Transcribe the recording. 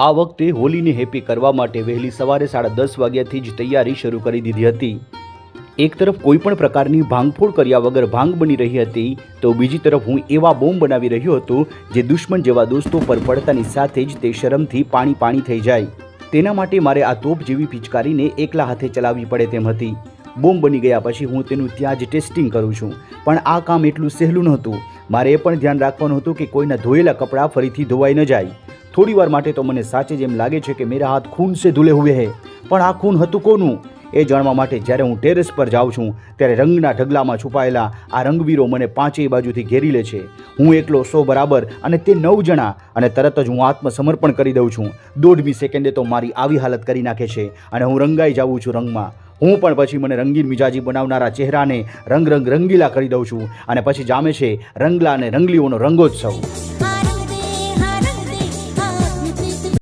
આ વખતે હોલીને હેપી કરવા માટે વહેલી સવારે 10:30 વાગ્યાથી જ તૈયારી શરૂ કરી દીધી હતી। એક તરફ કોઈ પણ પ્રકારની ભાંગફોડ કર્યા વગર ભાંગ બની રહી હતી તો બીજી તરફ હું એવા બોમ્બ બનાવી રહ્યો હતો જે દુશ્મન જેવા દોસ્તો પર પડતાની સાથે જ તે શરમથી પાણી થઈ જાય। તેના માટે મારે આ તોપ જેવી પિચકારીને એકલા હાથે ચલાવવી પડે તેમ હતી। બોમ્બ બની ગયા પછી હું તેનું ત્યાં જ ટેસ્ટિંગ કરું છું, પણ આ કામ એટલું સહેલું નહોતું। મારે એ પણ ધ્યાન રાખવાનું હતું કે કોઈના ધોયેલા કપડાં ફરીથી ધોવાઈ ન જાય। થોડી વાર માટે તો મને સાચે જ એમ લાગે છે કે મેરા હાથ ખૂન સે ધુલે હુએ હૈ, પણ આ ખૂન હતું કોનું એ જાણવા માટે જ્યારે હું ટેરેસ પર જાઉં છું ત્યારે રંગના ઢગલામાં છુપાયેલા આ રંગવીરો મને પાંચેય બાજુથી ઘેરી લે છે। હું એકલો 100 બરાબર અને તે 9 જણા, અને તરત જ હું આત્મસમર્પણ કરી દઉં છું। 1.5 સેકન્ડે તો મારી આવી હાલત કરી નાખે છે અને હું રંગાઈ જાઉં છું રંગમાં। હું પણ પછી મને રંગીન મિજાજી બનાવનારા ચહેરાને રંગીલા કરી દઉં છું અને પછી જામે છે રંગલા અને રંગલીઓનો રંગોત્સવ।